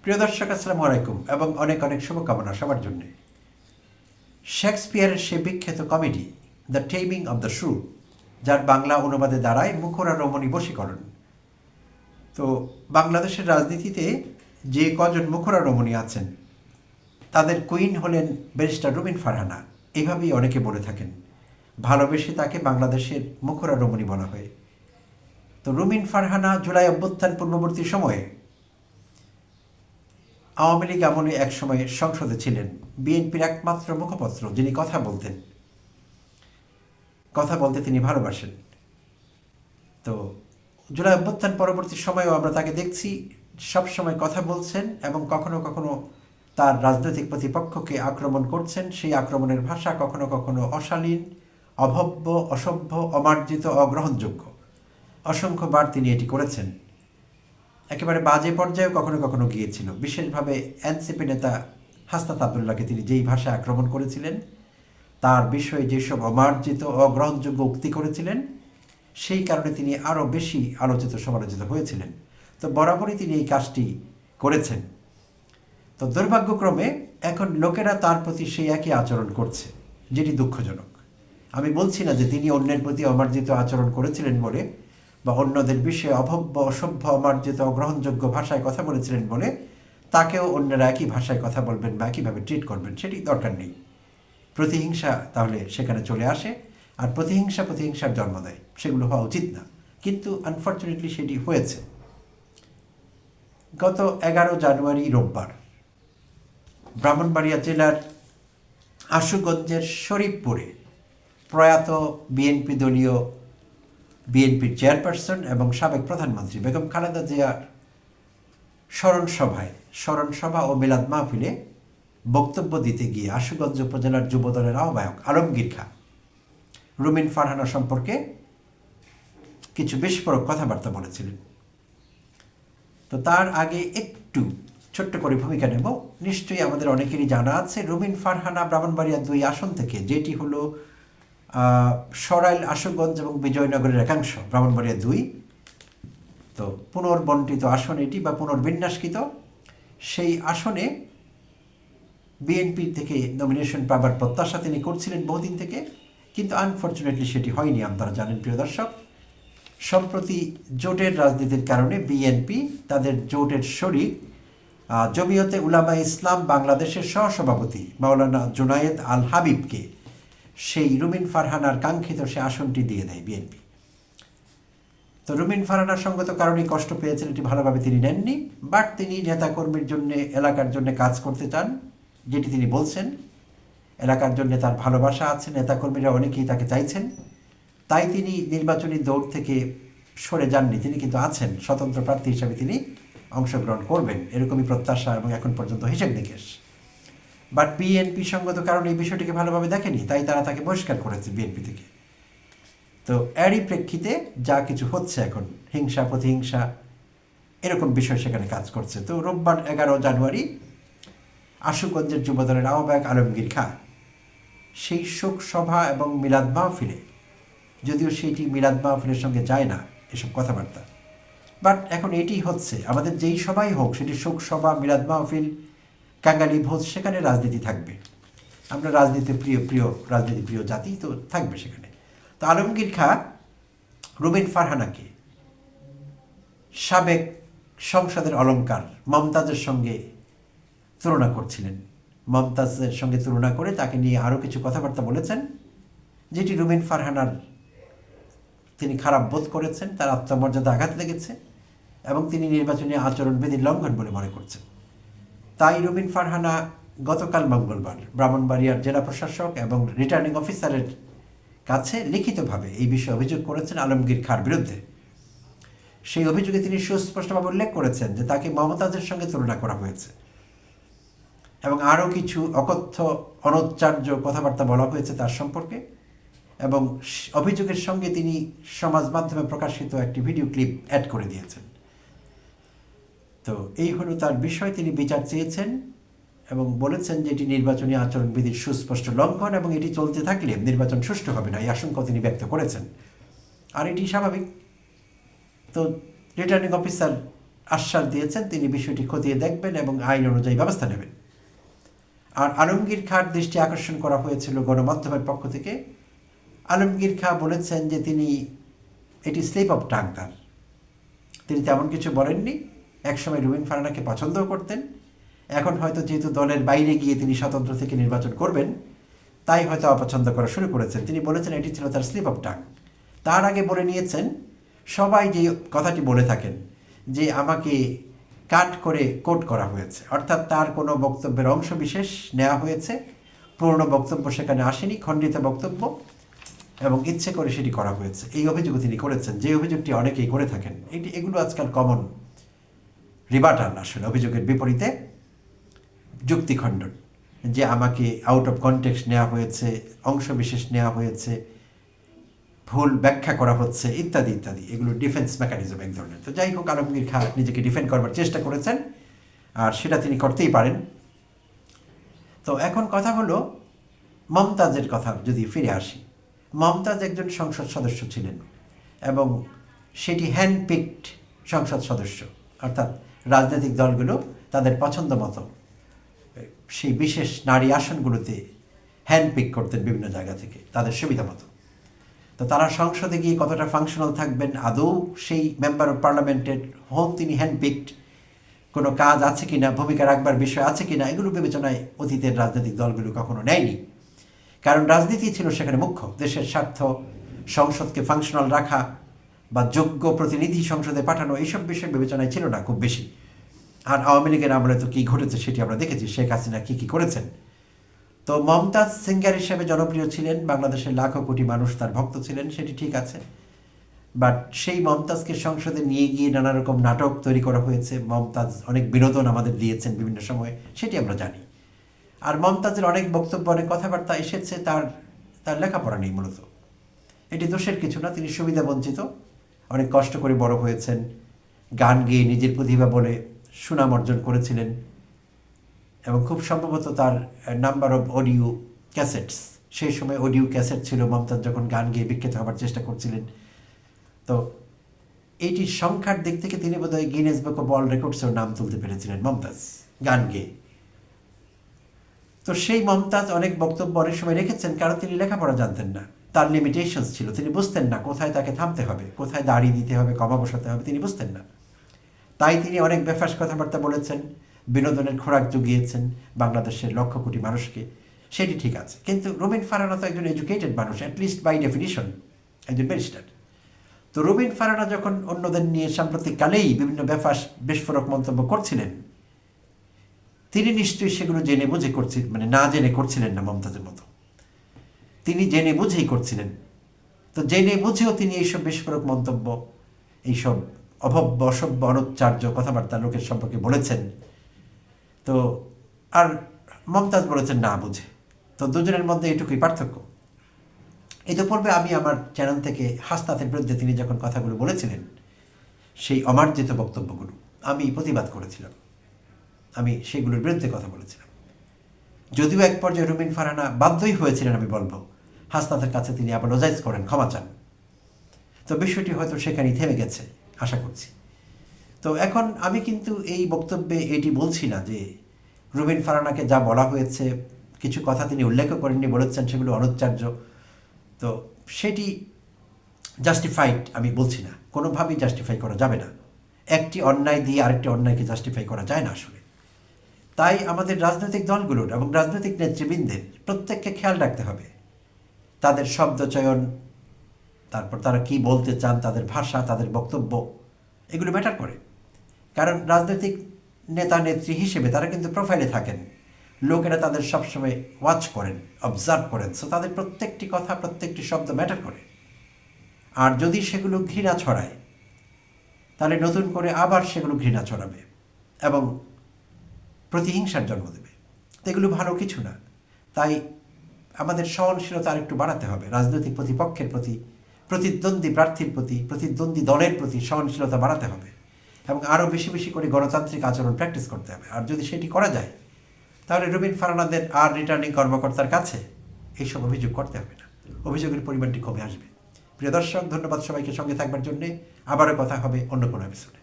প্রিয় দর্শক, আসসালামু আলাইকুম এবং অনেক অনেক শুভকামনা সবার জন্য। শেক্সপিয়ারের সে বিখ্যাত comedy the taming of the shrew, যার বাংলা অনুবাদে দাঁড়ায় মুখরা রমণী বশীকরণ। তো বাংলাদেশের রাজনীতিতে যে কজন মুখরা রমণী আছেন তাদের কুইন হলেন ব্যারিস্টার রুমিন ফারহানা। এইভাবেই অনেকে বলে থাকেন, ভালোবেসে তাকে বাংলাদেশের মুখরা রমণী বলা হয়। তো রুমিন ফারহানা জুলাই অভ্যুত্থান পূর্ববর্তী সময়ে আওয়ামী লীগ আমলে একসময় সংসদে ছিলেন, বিএনপির একমাত্র মুখপত্র যিনি কথা বলতেন, কথা বলতে তিনি ভালোবাসেন। তো জুলাই অভ্যুত্থান পরবর্তী সময়েও আমরা তাকে দেখছি সবসময় কথা বলছেন এবং কখনো কখনো তার রাজনৈতিক প্রতিপক্ষকে আক্রমণ করছেন। সেই আক্রমণের ভাষা কখনো কখনো অশালীন, অভব্য, অসভ্য, অমার্জিত, অগ্রহণযোগ্য। অসংখ্যবার তিনি এটি করেছেন। একেবারে বাজে পর্যায়েও কখনো কখনো গিয়েছিল। বিশেষভাবে এনসিপি নেতা হাসনাত আবদুল্লাহকে তিনি যেই ভাষায় আক্রমণ করেছিলেন, তার বিষয়ে যেসব অমার্জিত অগ্রহণযোগ্য উক্তি করেছিলেন, সেই কারণে তিনি আরও বেশি আলোচিত সমালোচিত হয়েছিলেন। তো বরাবরই তিনি এই কাজটি করেছেন। তো দুর্ভাগ্যক্রমে এখন লোকেরা তার প্রতি সেই একই আচরণ করছে, যেটি দুঃখজনক। আমি বলছি না যে তিনি অন্যের প্রতি অমার্জিত আচরণ করেছিলেন বলে বা অন্যদের বিষয়ে অভব্য, অসভ্য, অমার্জিত, অগ্রহণযোগ্য ভাষায় কথা বলেছিলেন বলে তাকেও অন্যরা একই ভাষায় কথা বলবেন বা একইভাবে ট্রিট করবেন, সেটি দরকার নেই। প্রতিহিংসা তাহলে সেখানে চলে আসে, আর প্রতিহিংসার জন্ম দেয়। সেগুলো হওয়া উচিত না, কিন্তু আনফর্চুনেটলি সেটি হয়েছে। গত 11 জানুয়ারি রোববার ব্রাহ্মণবাড়িয়া জেলার আশুগঞ্জের শরীফপুরে প্রয়াত বিএনপির চেয়ারপারসন এবং সাবেক প্রধানমন্ত্রী বেগম খালেদা জিয়ার স্মরণ সভা ও মিলাদ মাহফিলে বক্তব্য দিতে গিয়ে আশুগঞ্জ উপজেলার যুবদলের আহ্বায়ক আলমগীর খাঁ রুমিন ফারহানা সম্পর্কে কিছু বিস্ফোরক কথাবার্তা বলেছিলেন। তো তার আগে একটু ছোট্ট করে ভূমিকা নেব। নিশ্চয়ই আমাদের অনেকেরই জানা আছে, রুমিন ফারহানা ব্রাহ্মণবাড়িয়া 2 আসন থেকে, যেটি হলো সরাইল, আশুগঞ্জ এবং বিজয়নগরের একাংশ, ব্রাহ্মণবাড়িয়া 2, তো পুনর্বণ্টিত আসন এটি বা পুনর্বিন্যাসকৃত, সেই আসনে বিএনপি থেকে নমিনেশন পাবার প্রত্যাশা তিনি করছিলেন বহুদিন থেকে, কিন্তু আনফর্চুনেটলি সেটি হয়নি। আপনারা জানেন প্রিয় দর্শক, সম্প্রতি জোটের রাজনীতির কারণে বিএনপি তাদের জোটের শরিক জমিয়তে উলামা ইসলাম বাংলাদেশের সহসভাপতি মাওলানা জুনায়েদ আল হাবিবকে সেই রুমিন ফারহানার কাঙ্ক্ষিত সে আসনটি দিয়ে দেয় বিএনপি। তো রুমিন ফারহানার সঙ্গত কারণেই কষ্ট পেয়েছেন, এটি ভালোভাবে তিনি নেননি। বাট তিনি নেতাকর্মীর জন্য, এলাকার জন্য কাজ করতে চান, যেটি তিনি বলছেন। এলাকার জন্য তার ভালোবাসা আছে, নেতাকর্মীরা অনেকেই তাকে চাইছেন, তাই তিনি নির্বাচনী দৌড় থেকে সরে যাননি। তিনি কিন্তু আছেন, স্বতন্ত্র প্রার্থী হিসাবে তিনি অংশগ্রহণ করবেন, এরকমই প্রত্যাশা এবং এখন পর্যন্ত হিসেব নিকেশ। বাট বিএনপি সঙ্গত কারণে এই বিষয়টিকে ভালোভাবে দেখেনি, তাই তারা তাকে বহিষ্কার করেছে বিএনপি থেকে। তো এরই প্রেক্ষিতে যা কিছু হচ্ছে এখন, হিংসা, প্রতিহিংসা, এরকম বিষয় সেখানে কাজ করছে। তো রোববার 11 জানুয়ারি আশুগঞ্জের যুবদলের আহ্বায়ক আলমগীর খাঁ সেই শোক সভা এবং মিলাদ মাহফিলে, যদিও সেইটি মিলাদ মাহফিলের সঙ্গে যায় না এসব কথাবার্তা, বাট এখন এটি হচ্ছে আমাদের যেই সভাই হোক, সেটি শোক সভা, মিলাদ মাহফিল, কাঙ্গালি ভোজ, সেখানে রাজনীতি থাকবে। আমরা রাজনীতি প্রিয় জাতি, তো থাকবে সেখানে। তো আলমগীর খাঁ রুমিন ফারহানাকে সাবেক সংসদের অলংকার মমতাজের সঙ্গে তুলনা করছিলেন। মমতাজের সঙ্গে তুলনা করে তাকে নিয়ে আরও কিছু কথাবার্তা বলেছেন, যেটি রুমিন ফারহানার তিনি খারাপ বোধ করেছেন, তার আত্মমর্যাদা আঘাত লেগেছে এবং তিনি নির্বাচনী আচরণবিধির লঙ্ঘন বলে মনে করছেন। তাই রুমিন ফারহানা গতকাল মঙ্গলবার ব্রাহ্মণবাড়িয়ার জেলা প্রশাসক এবং রিটার্নিং অফিসারের কাছে লিখিতভাবে এই বিষয়ে অভিযোগ করেছেন আলমগীর খাঁর বিরুদ্ধে। সেই অভিযোগে তিনি সুস্পষ্টভাবে উল্লেখ করেছেন যে তাকে মমতাজের সঙ্গে তুলনা করা হয়েছে এবং আরও কিছু অকথ্য, অনচ্চার্য কথাবার্তা বলা হয়েছে তার সম্পর্কে, এবং অভিযোগের সঙ্গে তিনি সমাজ মাধ্যমে প্রকাশিত একটি ভিডিও ক্লিপ অ্যাড করে দিয়েছেন। তো এই হলো তার বিষয়। তিনি বিচার চেয়েছেন এবং বলেছেন যে এটি নির্বাচনী আচরণবিধির সুস্পষ্ট লঙ্ঘন এবং এটি চলতে থাকলে নির্বাচন সুষ্ঠু হবে না, এই আশঙ্কা তিনি ব্যক্ত করেছেন। আর এটি স্বাভাবিক। তো রিটার্নিং অফিসার আশ্বাস দিয়েছেন তিনি বিষয়টি খতিয়ে দেখবেন এবং আইন অনুযায়ী ব্যবস্থা নেবেন। আর আলমগীর খাঁর দৃষ্টি আকর্ষণ করা হয়েছিল গণমাধ্যমের পক্ষ থেকে। আলমগীর খাঁ বলেছেন যে এটি স্লিপ অফ টাং তার, তিনি তেমন কিছু বলেননি। একসময় রুমিন ফারহানাকে পছন্দও করতেন, এখন হয়তো যেহেতু দলের বাইরে গিয়ে তিনি স্বতন্ত্র থেকে নির্বাচন করবেন তাই হয়তো অপছন্দ করা শুরু করেছেন। তিনি বলেছেন এটি ছিল তার স্লিপ অফ টাং। তার আগে বলে নিয়েছেন, সবাই যে কথাটি বলে থাকেন যে আমাকে কাট করে কোট করা হয়েছে, অর্থাৎ তার কোনো বক্তব্যের অংশ বিশেষ নেওয়া হয়েছে, পূর্ণ বক্তব্য সেখানে আসেনি, খণ্ডিত বক্তব্য, এবং ইচ্ছে করে সেটি করা হয়েছে, এই অভিযোগ তিনি করেছেন, যে অভিযোগটি অনেকেই করে থাকেন। এগুলো আজকাল কমন রিবাটাল, আসলে অভিযোগের বিপরীতে যুক্তি খণ্ডন, যে আমাকে আউট অফ কনটেক্সট নেওয়া হয়েছে, অংশ বিশেষ নেওয়া হয়েছে, ভুল ব্যাখ্যা করা হচ্ছে, ইত্যাদি ইত্যাদি। এগুলো ডিফেন্স মেকানিজম এক ধরনের। তো যাই হোক, আলমগীর খাঁ নিজেকে ডিফেন্ড করবার চেষ্টা করেছেন, আর সেটা তিনি করতেই পারেন। তো এখন কথা হলো মমতাজের কথা যদি ফিরে আসি। মমতাজ একজন সংসদ সদস্য ছিলেন এবং সেটি হ্যান্ডপিকড সংসদ সদস্য, অর্থাৎ রাজনৈতিক দলগুলো তাদের পছন্দ মতো সেই বিশেষ নারী আসনগুলোতে হ্যান্ডপিক করতেন বিভিন্ন জায়গা থেকে তাদের সুবিধা মতো। তো তারা সংসদে গিয়ে কতটা ফাংশনাল থাকবেন, আদৌ সেই মেম্বার অফ পার্লামেন্টের হোম তিনি হ্যান্ডপিকড, কোনো কাজ আছে কিনা, ভূমিকা রাখবার বিষয় আছে কিনা, এগুলো বিবেচনায় অতীতের রাজনৈতিক দলগুলো কখনো নেয়নি। কারণ রাজনীতি ছিল সেখানে মুখ্য, দেশের স্বার্থ, সংসদকে ফাংশনাল রাখা বা যোগ্য প্রতিনিধি সংসদে পাঠানো, এইসব বিষয় বিবেচনায় ছিল না খুব বেশি। আর আওয়ামী লীগের আমলে তো কী ঘটেছে সেটি আমরা দেখেছি, শেখ হাসিনা কী কী করেছেন। তো মমতাজ সিঙ্গার হিসেবে জনপ্রিয় ছিলেন, বাংলাদেশের লাখো কোটি মানুষ তার ভক্ত ছিলেন, সেটি ঠিক আছে। বাট সেই মমতাজকে সংসদে নিয়ে গিয়ে নানা রকম নাটক তৈরি করা হয়েছে, মমতাজ অনেক বিনোদন আমাদের দিয়েছেন বিভিন্ন সময়ে, সেটি আমরা জানি। আর মমতাজের অনেক বক্তব্য, অনেক কথাবার্তা এসেছে, তার লেখাপড়া নেই মূলত। এটি দোষের কিছু না, তিনি সুবিধা বঞ্চিত, অনেক কষ্ট করে বড় হয়েছেন, গান গেয়ে নিজের প্রতিভা বলে সুনাম অর্জন করেছিলেন, এবং খুব সম্ভবত তার নাম্বার অফ অডিও ক্যাসেটস, সেই সময় অডিও ক্যাসেট ছিল মমতাজ যখন গান গেয়ে বিখ্যাত হবার চেষ্টা করছিলেন। তো এইটির সংখ্যার দিক থেকে তিনি বোধহয় গিনেস বুক অফ ওয়ার্ল্ড রেকর্ডসেও নাম তুলতে পেরেছিলেন মমতাজ গান গেয়ে। তো সেই মমতাজ অনেক বক্তব্য অনেক সময় রেখেছেন, কারণ তিনি লেখাপড়া জানতেন না, তার লিমিটেশনস ছিল, তিনি বুঝতেন না কোথায় তাকে থামতে হবে, কোথায় দাড়ি দিতে হবে, কমা বসাতে হবে, তিনি বুঝতেন না। তাই তিনি অনেক বেফাস কথাবার্তা বলেছেন, বিনোদনের খোরাক জুগিয়েছেন বাংলাদেশের লক্ষ কোটি মানুষকে, সেটি ঠিক আছে। কিন্তু রুমিন ফারহানা তো একজন এডুকেটেড মানুষ, অ্যাটলিস্ট বাই ডেফিনিশন একজন ব্যারিস্টার। তো রুমিন ফারহানা যখন অন্যদের নিয়ে সাম্প্রতিককালেই বিভিন্ন বেফাস বিস্ফোরক মন্তব্য করছিলেন, তিনি নিশ্চয়ই সেগুলো জেনে বুঝে করছিলেন, মানে না জেনে করছিলেন না মমতাজের মতো, তিনি জেনে বুঝেই করছিলেন। তো জেনে বুঝেও তিনি এইসব বিস্ফোরক মন্তব্য, এইসব অভব্য অসভ্য অনুচ্চার্য কথাবার্তা লোকের সম্পর্কে বলেছেন। তো আর মমতাজ বলেছেন না বুঝে। তো দুজনের মধ্যে এটুকুই পার্থক্য। ইতিপূর্বে আমি আমার চ্যানেল থেকে হাসনাতের বিরুদ্ধে তিনি যখন কথাগুলো বলেছিলেন, সেই অমার্জিত বক্তব্যগুলো আমি প্রতিবাদ করেছিলাম, আমি সেগুলোর বিরুদ্ধে কথা বলেছিলাম। যদিও এক পর্যায়ে রুমিন ফারহানা বাধ্যই হয়েছিলেন, আমি বলবো, হাসনাতের কাছে তিনি অ্যাপোলোজাইজ করেন, ক্ষমা চান। তো বিষয়টি হয়তো সেখানেই থেমে গেছে আশা করছি। তো এখন আমি কিন্তু এই বক্তব্যে এটি বলছি না যে রুমিন ফারহানাকে যা বলা হয়েছে, কিছু কথা তিনি উল্লেখ করেননি, বলেছেন সেগুলো অনুচ্চার্য, তো সেটি জাস্টিফাইড আমি বলছি না, কোনোভাবেই জাস্টিফাই করা যাবে না। একটি অন্যায় দিয়ে আরেকটি অন্যায়কে জাস্টিফাই করা যায় না আসলে। তাই আমাদের রাজনৈতিক দলগুলোর এবং রাজনৈতিক নেতৃবৃন্দের প্রত্যেককে খেয়াল রাখতে হবে, তাদের শব্দচয়ন, তারপর তারা কি বলতে চান, তাদের ভাষা, তাদের বক্তব্য, এগুলো ম্যাটার করে। কারণ রাজনৈতিক নেতা নেত্রী হিসেবে তারা কিন্তু প্রোফাইলে থাকেন, লোকেরা তাদের সবসময় ওয়াচ করেন, অবজার্ভ করেন, সো তাদের প্রত্যেকটি কথা, প্রত্যেকটি শব্দ ম্যাটার করে। আর যদি সেগুলো ঘৃণা ছড়ায়, তাহলে নতুন করে আবার সেগুলো ঘৃণা ছড়াবে এবং প্রতিহিংসার জন্ম দেবে। তো এগুলো ভালো কিছু না। তাই আমাদের সহনশীলতা আরেকটু বাড়াতে হবে, রাজনৈতিক প্রতিপক্ষের প্রতি, প্রতিদ্বন্দ্বী প্রার্থীর প্রতি, প্রতিদ্বন্দ্বী দলের প্রতি সহনশীলতা বাড়াতে হবে এবং আরও বেশি বেশি করে গণতান্ত্রিক আচরণ প্র্যাকটিস করতে হবে। আর যদি সেটি করা যায়, তাহলে রুমিন ফারহানাদের আর রিটার্নিং কর্মকর্তার কাছে এইসব অভিযোগ করতে হবে না, অভিযোগের পরিমাণটি কমে আসবে। প্রিয় দর্শক, ধন্যবাদ সবাইকে সঙ্গে থাকবার জন্যে। আবারও কথা হবে অন্য কোনো এপিসোডে।